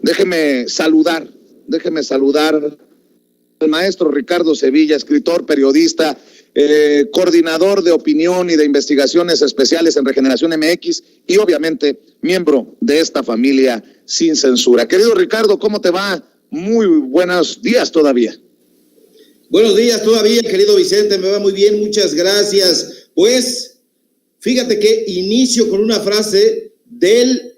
Déjeme saludar al maestro Ricardo Sevilla, escritor, periodista, coordinador de opinión y de investigaciones especiales en Regeneración MX y obviamente miembro de esta familia sin censura. Querido Ricardo, ¿cómo te va? Muy buenos días todavía. Buenos días todavía, querido Vicente, me va muy bien, muchas gracias. Pues, fíjate que inicio con una frase del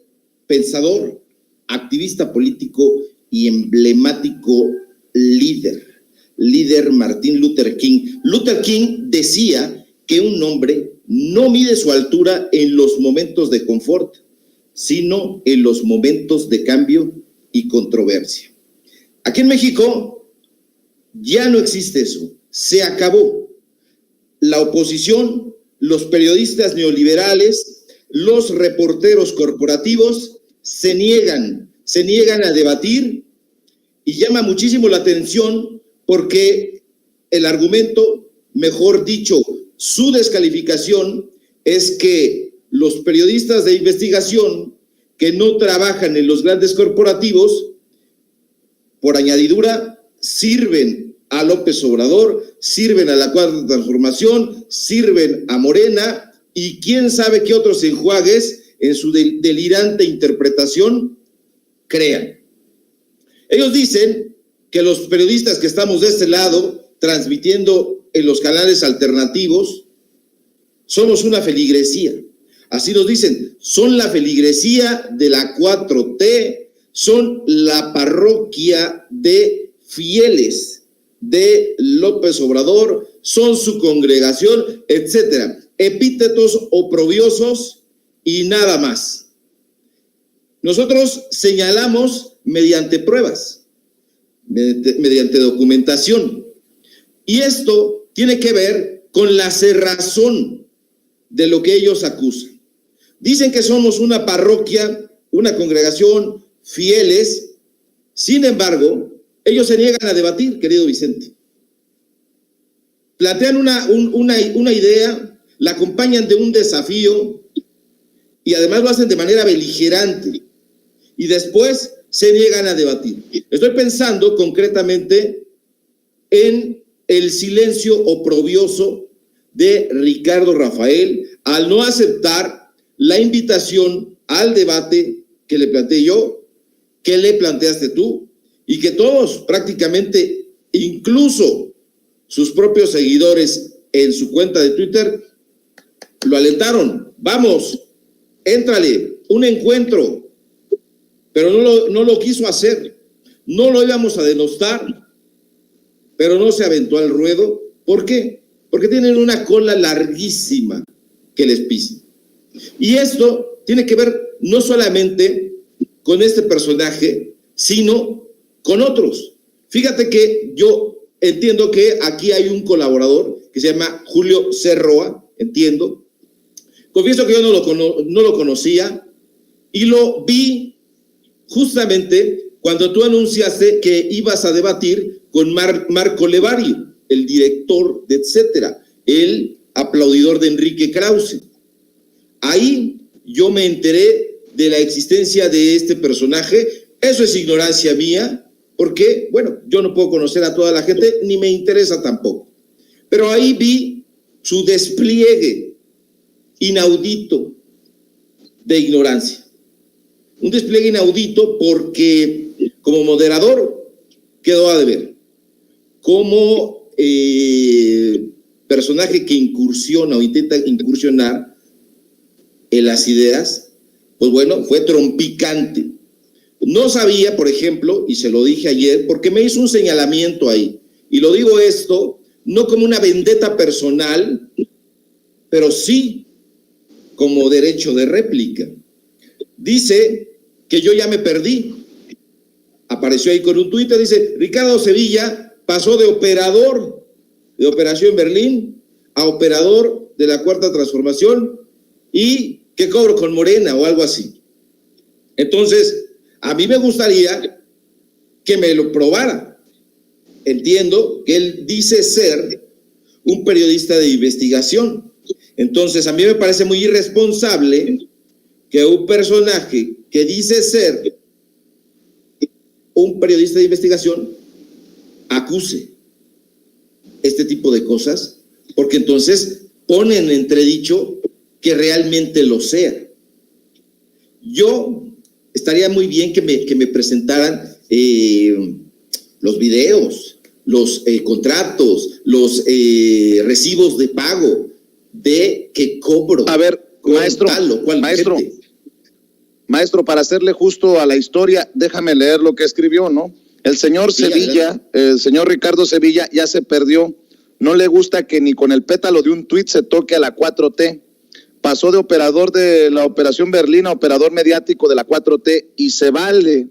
pensador, activista político y emblemático líder Martin Luther King. Luther King decía que un hombre no mide su altura en los momentos de confort, sino en los momentos de cambio y controversia. Aquí en México ya no existe eso, se acabó. La oposición, los periodistas neoliberales, los reporteros corporativos se niegan a debatir y llama muchísimo la atención porque el argumento, mejor dicho, su descalificación es que los periodistas de investigación que no trabajan en los grandes corporativos, por añadidura, sirven a López Obrador, sirven a la Cuarta Transformación, sirven a Morena y quién sabe qué otros enjuagues en su delirante interpretación crean. Ellos dicen que los periodistas que estamos de este lado, transmitiendo en los canales alternativos, somos una feligresía. Así nos dicen, son la feligresía de la 4T, son la parroquia de fieles de López Obrador, son su congregación, etcétera. Epítetos oprobiosos y nada más. Nosotros señalamos mediante pruebas, mediante documentación. Y esto tiene que ver con la cerrazón de lo que ellos acusan. Dicen que somos una parroquia, una congregación, fieles. Sin embargo, ellos se niegan a debatir, querido Vicente. Plantean una idea, la acompañan de un desafío y además lo hacen de manera beligerante y después se niegan a debatir. Estoy pensando concretamente en el silencio oprobioso de Ricardo Rafael al no aceptar la invitación al debate que le planteé yo, que le planteaste tú y que todos prácticamente, incluso sus propios seguidores en su cuenta de Twitter, lo alentaron. Vamos, éntrale, un encuentro, pero no lo quiso hacer. No lo íbamos a denostar, pero no se aventó al ruedo. ¿Por qué? Porque tienen una cola larguísima que les pisa. Y esto tiene que ver no solamente con este personaje, sino con otros. Fíjate que yo entiendo que aquí hay un colaborador que se llama Julio Cerroa, entiendo. Confieso que yo no lo conocía y lo vi justamente cuando tú anunciaste que ibas a debatir con Marco Levario, el director de Etcétera, el aplaudidor de Enrique Krause. Ahí yo me enteré de la existencia de este personaje. Eso es ignorancia mía, porque, bueno, yo no puedo conocer a toda la gente, ni me interesa tampoco. Pero ahí vi su despliegue inaudito de ignorancia. Un despliegue inaudito porque como moderador quedó a deber. Como personaje que incursiona o intenta incursionar en las ideas, pues bueno, fue trompicante. No sabía, por ejemplo, y se lo dije ayer, porque me hizo un señalamiento ahí. Y lo digo esto, no como una vendetta personal, pero sí como derecho de réplica. Dice que yo ya me perdí. Apareció ahí con un Twitter, dice, Ricardo Sevilla pasó de operador de Operación Berlín a operador de la Cuarta Transformación y que cobro con Morena o algo así. Entonces, a mí me gustaría que me lo probara. Entiendo que él dice ser un periodista de investigación. Entonces, a mí me parece muy irresponsable que un personaje que dice ser un periodista de investigación acuse este tipo de cosas, porque entonces ponen en entredicho que realmente lo sea. Yo estaría muy bien que me presentaran los videos, los contratos, los recibos de pago de que cobro. A ver, maestro, para hacerle justo a la historia, déjame leer lo que escribió, ¿no? El señor Sevilla, el señor Ricardo Sevilla ya se perdió. No le gusta que ni con el pétalo de un tuit se toque a la 4T. Pasó de operador de la Operación Berlín a operador mediático de la 4T y se vale.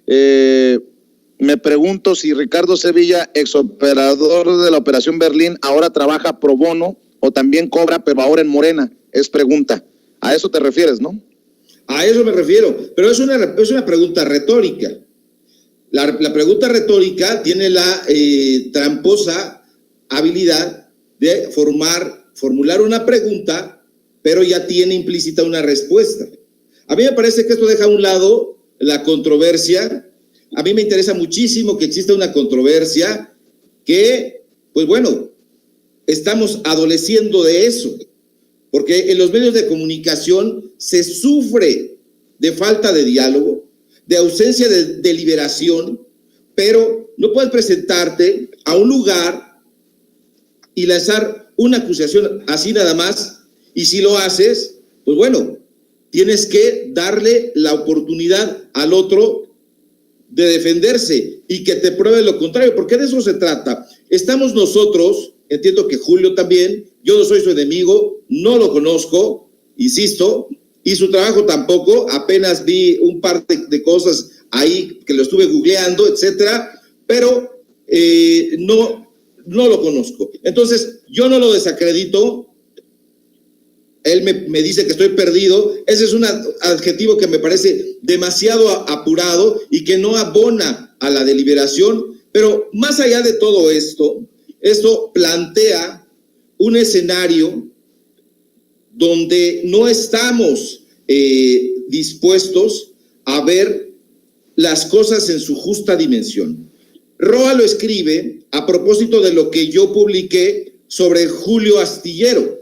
Me pregunto si Ricardo Sevilla, exoperador de la Operación Berlín, ahora trabaja pro bono o también cobra, pero ahora en Morena. Es pregunta. A eso te refieres, ¿no? A eso me refiero, pero es una pregunta retórica. La pregunta retórica tiene la tramposa habilidad de formular una pregunta, pero ya tiene implícita una respuesta. A mí me parece que esto deja a un lado la controversia. A mí me interesa muchísimo que exista una controversia que, pues bueno, estamos adoleciendo de eso, porque en los medios de comunicación se sufre de falta de diálogo, de ausencia de deliberación, pero no puedes presentarte a un lugar y lanzar una acusación así nada más, y si lo haces, pues bueno, tienes que darle la oportunidad al otro de defenderse y que te pruebe lo contrario, porque de eso se trata. Estamos nosotros, entiendo que Julio también, yo no soy su enemigo, no lo conozco, insisto, y su trabajo tampoco, apenas vi un par de cosas ahí que lo estuve googleando, etcétera, pero no lo conozco. Entonces, yo no lo desacredito. Él me dice que estoy perdido. Ese es un adjetivo que me parece demasiado apurado y que no abona a la deliberación. Pero más allá de todo esto plantea un escenario donde no estamos dispuestos a ver las cosas en su justa dimensión. Roa lo escribe a propósito de lo que yo publiqué sobre Julio Astillero.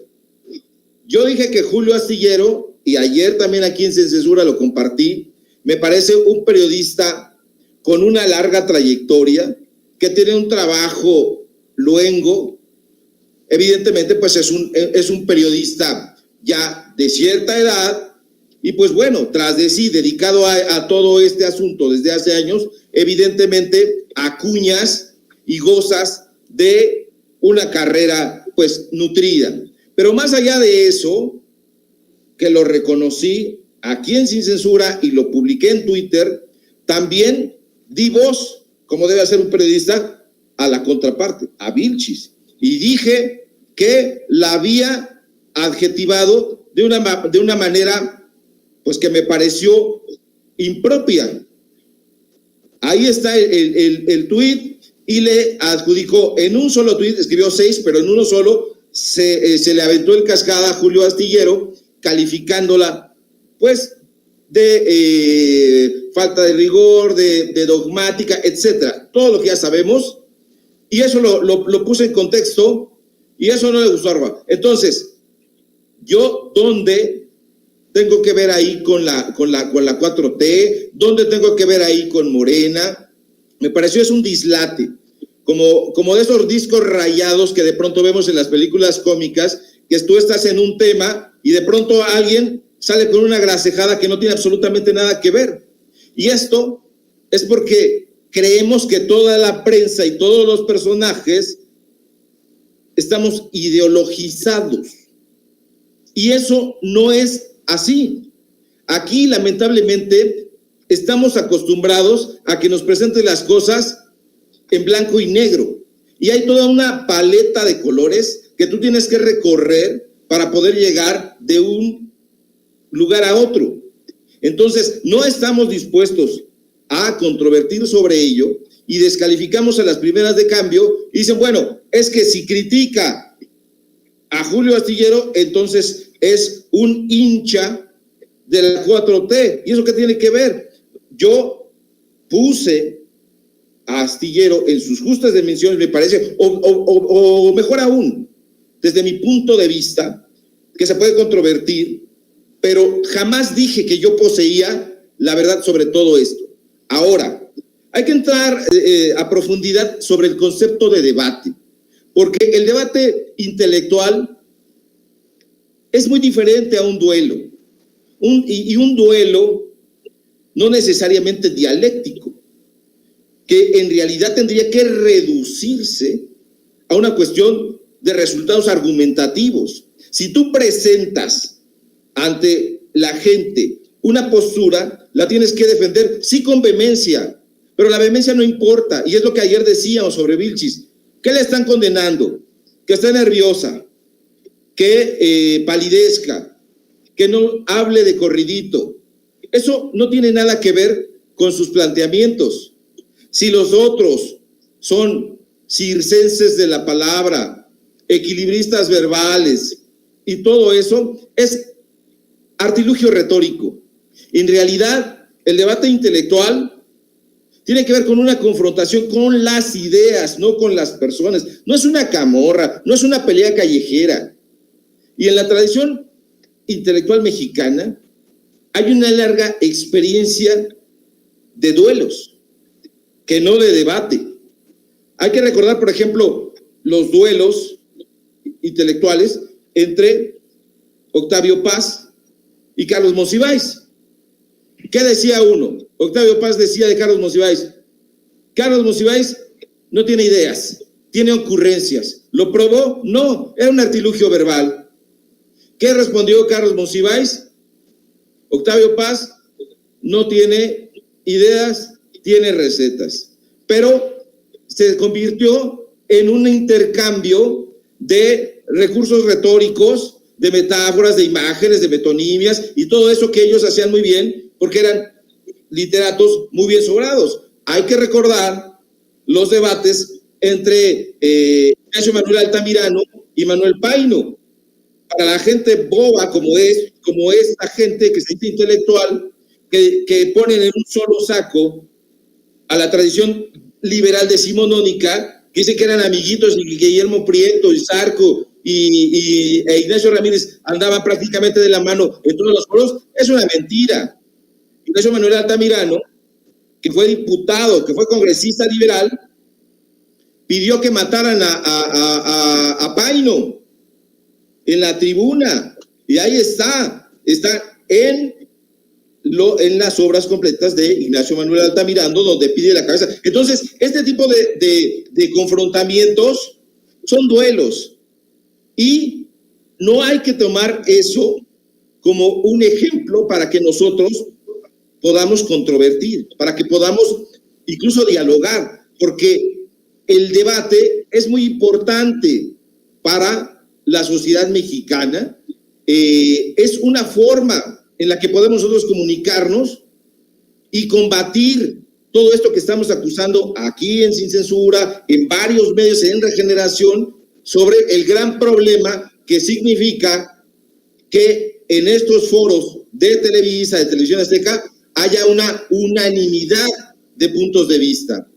Yo dije que Julio Astillero, y ayer también aquí en Sin Censura lo compartí, me parece un periodista con una larga trayectoria, que tiene un trabajo luengo. Evidentemente, pues es un periodista ya de cierta edad, y pues bueno, tras de sí, dedicado a todo este asunto desde hace años, evidentemente acuñas y gozas de una carrera pues nutrida. Pero más allá de eso, que lo reconocí aquí en Sin Censura y lo publiqué en Twitter, también di voz, como debe hacer un periodista, a la contraparte, a Vilchis, y dije que la había adjetivado de una manera pues que me pareció impropia. Ahí está el tuit, y le adjudicó en un solo tuit, escribió 6, pero en uno solo se le aventó el cascada a Julio Astillero, calificándola pues de falta de rigor, de dogmática, etcétera, todo lo que ya sabemos, y eso lo puse en contexto, y eso no le gustó a Arba. Entonces, yo, ¿dónde tengo que ver ahí con la 4T? ¿Dónde tengo que ver ahí con Morena? Me pareció es un dislate, como de esos discos rayados que de pronto vemos en las películas cómicas, que tú estás en un tema y de pronto alguien sale con una grasejada que no tiene absolutamente nada que ver. Y esto es porque creemos que toda la prensa y todos los personajes estamos ideologizados. Y eso no es así. Aquí, lamentablemente, estamos acostumbrados a que nos presenten las cosas en blanco y negro. Y hay toda una paleta de colores que tú tienes que recorrer para poder llegar de un lugar a otro. Entonces, no estamos dispuestos a controvertir sobre ello y descalificamos a las primeras de cambio y dicen, bueno, es que si critica a Julio Astillero, entonces es un hincha de la 4T. ¿Y eso qué tiene que ver? Yo puse a Astillero en sus justas dimensiones, me parece, o mejor aún, desde mi punto de vista, que se puede controvertir, pero jamás dije que yo poseía la verdad sobre todo esto. Ahora, hay que entrar a profundidad sobre el concepto de debate, porque el debate intelectual es muy diferente a un duelo, un duelo no necesariamente dialéctico, que en realidad tendría que reducirse a una cuestión de resultados argumentativos. Si tú presentas ante la gente una postura, la tienes que defender, sí, con vehemencia, pero la vehemencia no importa, y es lo que ayer decíamos sobre Vilchis. ¿Qué le están condenando? Que esté nerviosa, que palidezca, que no hable de corridito. Eso no tiene nada que ver con sus planteamientos. Si los otros son circenses de la palabra, equilibristas verbales y todo eso, es artilugio retórico. En realidad, el debate intelectual tiene que ver con una confrontación con las ideas, no con las personas. No es una camorra, no es una pelea callejera. Y en la tradición intelectual mexicana hay una larga experiencia de duelos, que no de debate. Hay que recordar, por ejemplo, los duelos intelectuales entre Octavio Paz y Carlos Monsiváis. ¿Qué decía uno? Octavio Paz decía de Carlos Monsiváis: Carlos Monsiváis no tiene ideas, tiene ocurrencias. ¿Lo probó? No, era un artilugio verbal. ¿Qué respondió Carlos Monsiváis? Octavio Paz no tiene ideas, tiene recetas. Pero se convirtió en un intercambio de recursos retóricos, de metáforas, de imágenes, de metonimias y todo eso que ellos hacían muy bien, porque eran literatos muy bien sobrados. Hay que recordar los debates entre Ignacio Manuel Altamirano y Manuel Paino. Para la gente boba como esta gente que se dice intelectual, que ponen en un solo saco a la tradición liberal decimonónica, que dice que eran amiguitos, y Guillermo Prieto y Zarco e Ignacio Ramírez andaban prácticamente de la mano en todos los foros, es una mentira. Ignacio Manuel Altamirano, que fue diputado, que fue congresista liberal, pidió que mataran a Paino en la tribuna, y ahí está en las obras completas de Ignacio Manuel Altamirano, donde pide la cabeza. Entonces, este tipo de confrontamientos son duelos, y no hay que tomar eso como un ejemplo para que nosotros podamos controvertir, para que podamos incluso dialogar, porque el debate es muy importante para la sociedad mexicana. Es una forma en la que podemos nosotros comunicarnos y combatir todo esto que estamos acusando aquí en Sin Censura, en varios medios, en Regeneración, sobre el gran problema que significa que en estos foros de Televisa, de Televisión Azteca, haya una unanimidad de puntos de vista.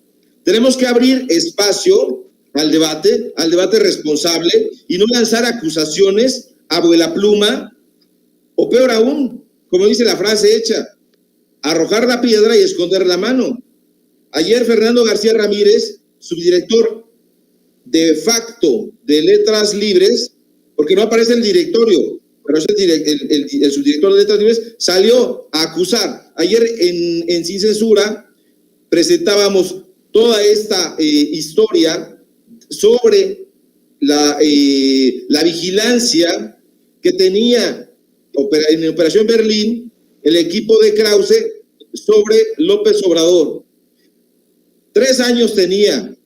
Tenemos que abrir espacio al debate responsable, y no lanzar acusaciones a vuela pluma, o peor aún, como dice la frase hecha, arrojar la piedra y esconder la mano. Ayer Fernando García Ramírez, subdirector de facto de Letras Libres, porque no aparece el directorio, pero es el subdirector de Letras Libres, salió a acusar. Ayer en Sin Censura presentábamos toda esta historia sobre la vigilancia que tenía en Operación Berlín el equipo de Krause sobre López Obrador. 3 años tenía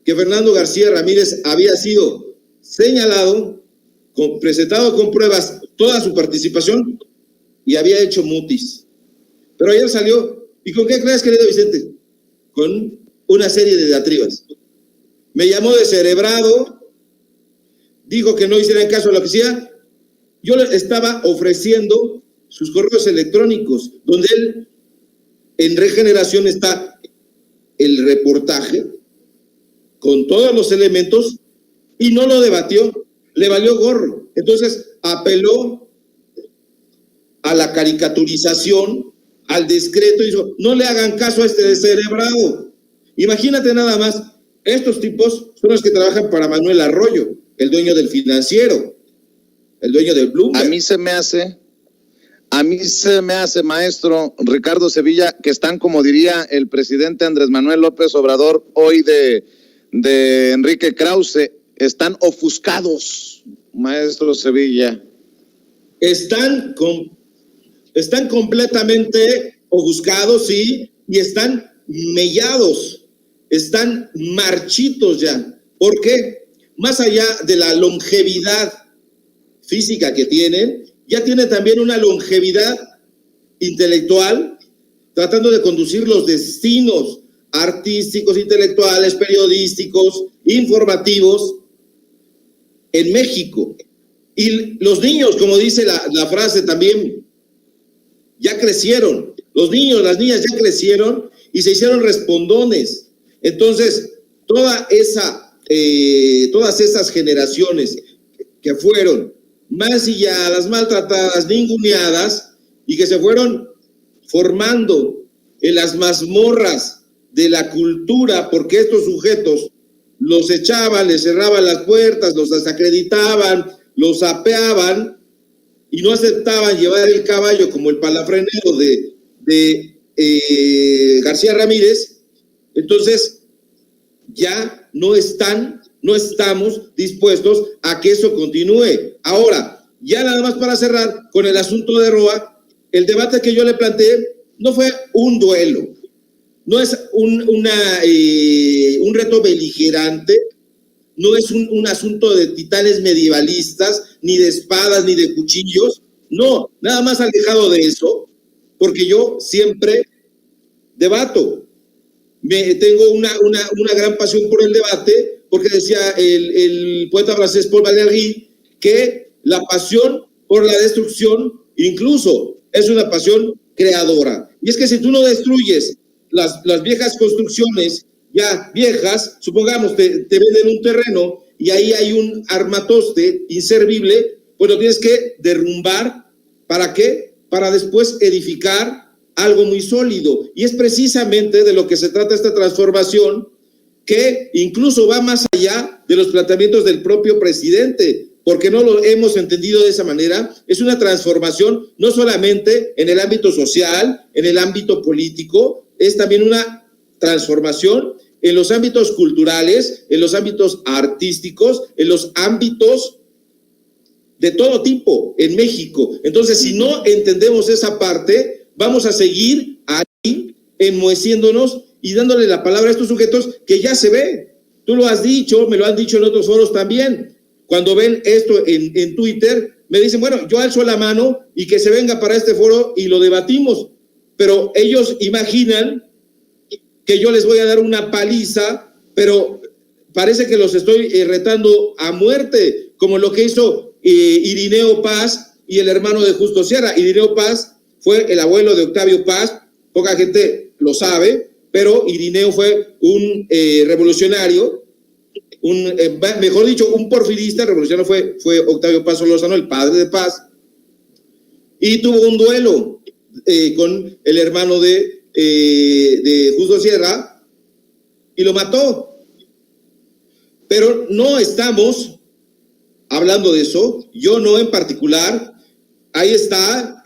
que Fernando García Ramírez había sido señalado, presentado con pruebas toda su participación, y había hecho mutis. Pero ayer salió, ¿y con qué crees, querido Vicente? Con una serie de diatribas. Me llamó descerebrado, dijo que no hicieran caso a lo que decía. Yo le estaba ofreciendo sus correos electrónicos, donde él en Regeneración está el reportaje con todos los elementos y no lo debatió, le valió gorro. Entonces apeló a la caricaturización, al descreto, y dijo, no le hagan caso a este descerebrado. Imagínate nada más, estos tipos son los que trabajan para Manuel Arroyo, el dueño del Financiero, el dueño del Bloomberg. A mí se me hace, maestro Ricardo Sevilla, que están, como diría el presidente Andrés Manuel López Obrador, hoy de Enrique Krause, están ofuscados, maestro Sevilla. Están completamente ofuscados, sí, y están mellados, están marchitos ya. ¿Por qué? Más allá de la longevidad física que tienen, ya tienen también una longevidad intelectual, tratando de conducir los destinos artísticos, intelectuales, periodísticos, informativos en México. Y los niños, como dice la frase también, ya crecieron. Los niños, las niñas ya crecieron y se hicieron respondones. Entonces, todas esas generaciones que fueron mancilladas, maltratadas, ninguneadas y que se fueron formando en las mazmorras de la cultura, porque estos sujetos los echaban, les cerraban las puertas, los desacreditaban, los apeaban y no aceptaban llevar el caballo como el palafrenero de García Ramírez. Entonces ya no estamos dispuestos a que eso continúe. Ahora, ya nada más para cerrar con el asunto de Roa, el debate que yo le planteé no fue un duelo, no es un reto beligerante, no es un asunto de titanes medievalistas, ni de espadas, ni de cuchillos, no, nada más alejado de eso, porque yo siempre debato. Tengo una gran pasión por el debate, porque decía el poeta francés Paul Valéry que la pasión por la destrucción incluso es una pasión creadora. Y es que si tú no destruyes las viejas construcciones ya viejas, supongamos te venden un terreno y ahí hay un armatoste inservible, pues lo tienes que derrumbar. ¿Para qué? Para después edificar algo muy sólido. Y es precisamente de lo que se trata esta transformación, que incluso va más allá de los planteamientos del propio presidente, porque no lo hemos entendido de esa manera. Es una transformación no solamente en el ámbito social, en el ámbito político, es también una transformación en los ámbitos culturales, en los ámbitos artísticos, en los ámbitos de todo tipo en México. Entonces, si no entendemos esa parte, vamos a seguir ahí enmoheciéndonos y dándole la palabra a estos sujetos que ya se ve. Tú lo has dicho, me lo han dicho en otros foros también. Cuando ven esto en Twitter, me dicen, bueno, yo alzo la mano y que se venga para este foro y lo debatimos. Pero ellos imaginan que yo les voy a dar una paliza, pero parece que los estoy retando a muerte, como lo que hizo Irineo Paz y el hermano de Justo Sierra. Irineo Paz fue el abuelo de Octavio Paz, poca gente lo sabe, pero Irineo fue un revolucionario, mejor dicho, un porfirista. Revolucionario fue Octavio Paz Solórzano, el padre de Paz, y tuvo un duelo con el hermano de Justo Sierra y lo mató. Pero no estamos hablando de eso, yo no en particular. Ahí está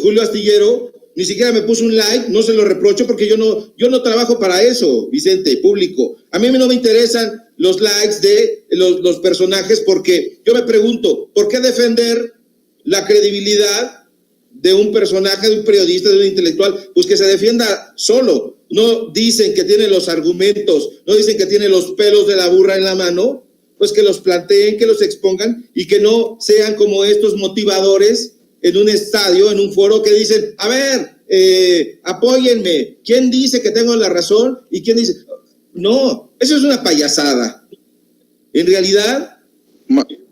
Julio Astillero, ni siquiera me puso un like, no se lo reprocho porque yo no trabajo para eso, Vicente, público. A mí no me interesan los likes de los personajes, porque yo me pregunto, ¿por qué defender la credibilidad de un personaje, de un periodista, de un intelectual? Pues que se defienda solo. No dicen que tiene los argumentos, no dicen que tiene los pelos de la burra en la mano, pues que los planteen, que los expongan y que no sean como estos motivadores en un estadio, en un foro, que dicen, a ver, apóyenme, ¿quién dice que tengo la razón? ¿Y quién dice? No, eso es una payasada. En realidad,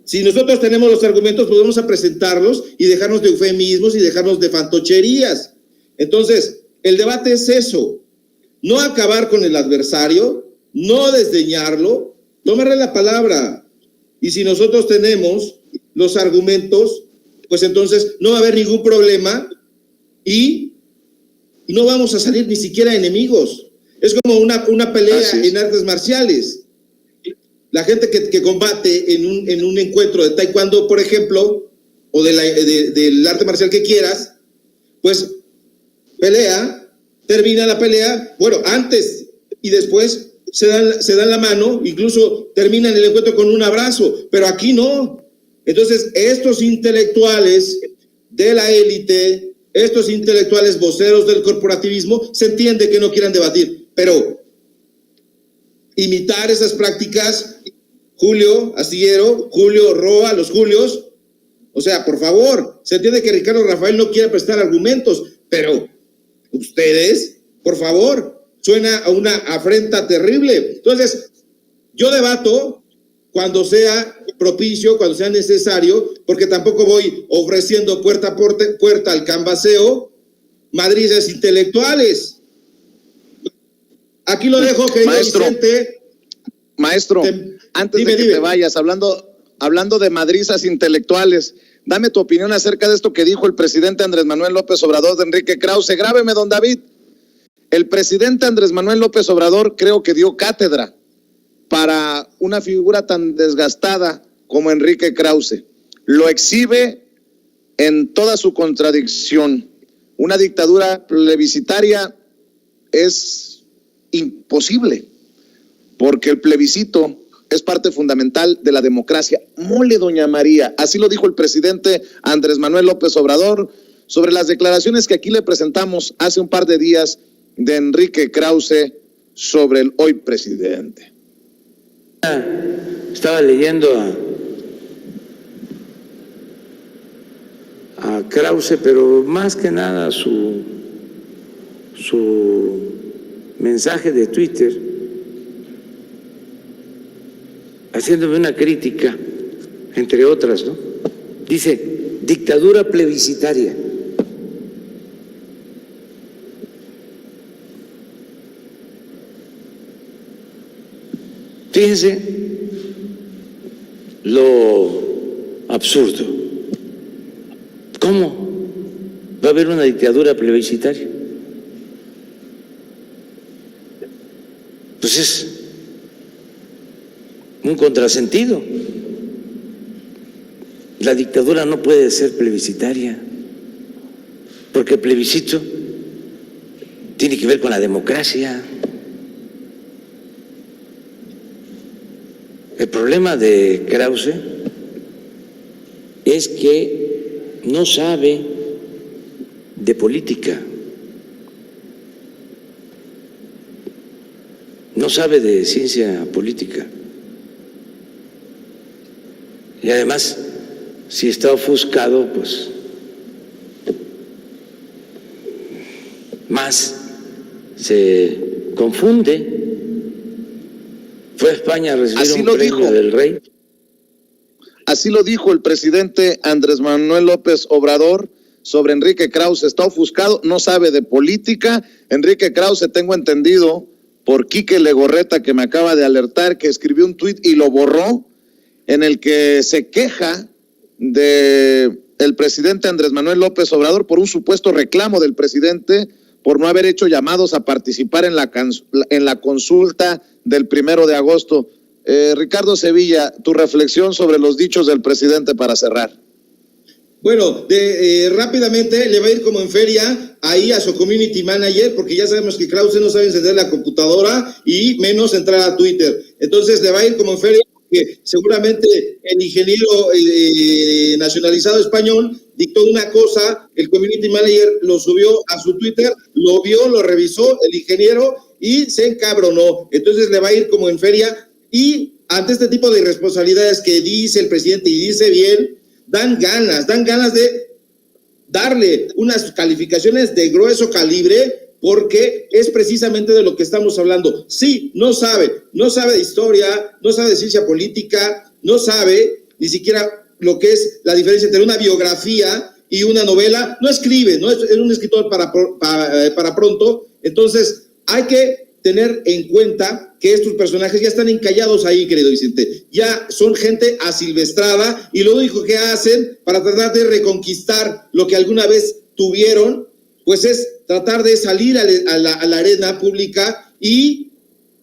si nosotros tenemos los argumentos, podemos presentarlos y dejarnos de eufemismos y dejarnos de fantocherías. Entonces, el debate es eso. no acabar con el adversario, no desdeñarlo, tomarle la palabra. Y si nosotros tenemos los argumentos, pues entonces no va a haber ningún problema y no vamos a salir ni siquiera enemigos. Es como una pelea en artes marciales. La gente que combate en un encuentro de taekwondo, por ejemplo, o del arte marcial que quieras, pues pelea, termina la pelea, bueno, antes y después se dan la mano, incluso terminan el encuentro con un abrazo, pero aquí no. Entonces, estos intelectuales de la élite, estos intelectuales voceros del corporativismo, se entiende que no quieran debatir, pero imitar esas prácticas, Julio Astillero, Julio Roa, los Julios, o sea, por favor, se entiende que Ricardo Rafael no quiere prestar argumentos, pero ustedes, por favor, suena a una afrenta terrible. Entonces, yo debato cuando sea propicio, cuando sea necesario, porque tampoco voy ofreciendo puerta a puerta al canvaseo madriles intelectuales. Aquí lo dejo, querido Vicente. Maestro, antes de que te vayas, hablando de madrizas intelectuales, dame tu opinión acerca de esto que dijo el presidente Andrés Manuel López Obrador de Enrique Krause. Grábeme, don David. El presidente Andrés Manuel López Obrador creo que dio cátedra para una figura tan desgastada como Enrique Krause. Lo exhibe en toda su contradicción. Una dictadura plebiscitaria es imposible, porque el plebiscito es parte fundamental de la democracia. Mole, doña María, así lo dijo el presidente Andrés Manuel López Obrador sobre las declaraciones que aquí le presentamos hace un par de días de Enrique Krause sobre el hoy presidente. Estaba leyendo a Krause, pero más que nada su mensaje de Twitter, haciéndome una crítica, entre otras, ¿no? Dice, dictadura plebiscitaria. Fíjense lo absurdo. ¿Cómo va a haber una dictadura plebiscitaria? Pues es un contrasentido. La dictadura no puede ser plebiscitaria, porque el plebiscito tiene que ver con la democracia. El problema de Krause es que no sabe de política, no sabe de ciencia política. Y además, si está ofuscado, pues más se confunde. Fue a España a recibir un premio del Rey. Así lo dijo el presidente Andrés Manuel López Obrador sobre Enrique Krause. Está ofuscado, no sabe de política. Enrique Krause, tengo entendido por Quique Legorreta, que me acaba de alertar, que escribió un tuit y lo borró, en el que se queja de el presidente Andrés Manuel López Obrador por un supuesto reclamo del presidente por no haber hecho llamados a participar en la consulta del 1 de agosto. Ricardo Sevilla, tu reflexión sobre los dichos del presidente para cerrar. Bueno, rápidamente le va a ir como en feria ahí a su community manager, porque ya sabemos que Krause no sabe encender la computadora y menos entrar a Twitter. Entonces le va a ir como en feria, porque seguramente el ingeniero nacionalizado español dictó una cosa, el community manager lo subió a su Twitter, lo vio, lo revisó el ingeniero y se encabronó. Entonces le va a ir como en feria, y ante este tipo de irresponsabilidades que dice el presidente y dice bien, dan ganas de darle unas calificaciones de grueso calibre, porque es precisamente de lo que estamos hablando. Sí, no sabe de historia, no sabe de ciencia política, no sabe ni siquiera lo que es la diferencia entre una biografía y una novela. No escribe, no es un escritor para pronto. Entonces, hay que tener en cuenta que estos personajes ya están encallados ahí, querido Vicente. Ya son gente asilvestrada y lo único que hacen para tratar de reconquistar lo que alguna vez tuvieron, pues es tratar de salir a la arena pública y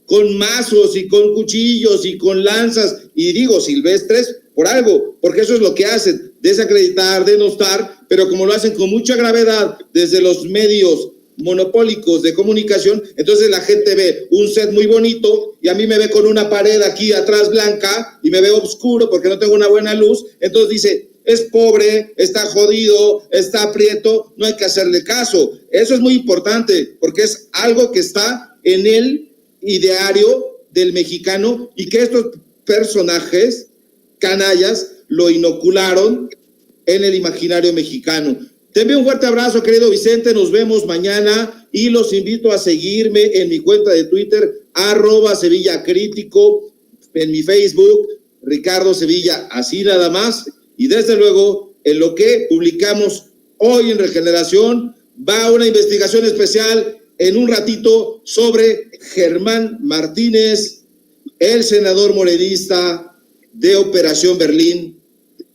con mazos y con cuchillos y con lanzas, y digo silvestres por algo, porque eso es lo que hacen, desacreditar, denostar, pero como lo hacen con mucha gravedad desde los medios monopólicos de comunicación, entonces la gente ve un set muy bonito y a mí me ve con una pared aquí atrás blanca y me ve oscuro porque no tengo una buena luz, entonces dice, es pobre, está jodido, está aprieto, no hay que hacerle caso. Eso es muy importante porque es algo que está en el ideario del mexicano y que estos personajes canallas lo inocularon en el imaginario mexicano. Te envío un fuerte abrazo, querido Vicente, nos vemos mañana y los invito a seguirme en mi cuenta de Twitter, @SevillaCrítico, en mi Facebook, Ricardo Sevilla, así nada más, y desde luego, en lo que publicamos hoy en Regeneración, va una investigación especial en un ratito sobre Germán Martínez, el senador morenista de Operación Berlín.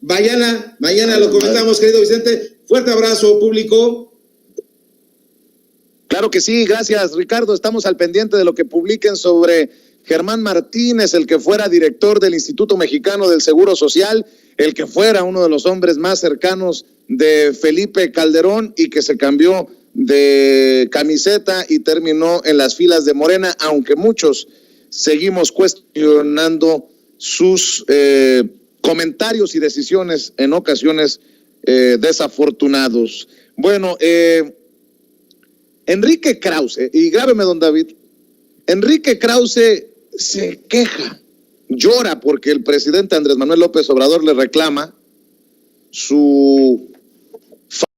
Mañana lo comentamos, querido Vicente. Fuerte abrazo, público. Claro que sí, gracias, Ricardo. Estamos al pendiente de lo que publiquen sobre Germán Martínez, el que fuera director del Instituto Mexicano del Seguro Social, el que fuera uno de los hombres más cercanos de Felipe Calderón y que se cambió de camiseta y terminó en las filas de Morena, aunque muchos seguimos cuestionando sus comentarios y decisiones en ocasiones desafortunados. Bueno, Enrique Krause, y grábeme, don David, Enrique Krause se queja, llora porque el presidente Andrés Manuel López Obrador le reclama su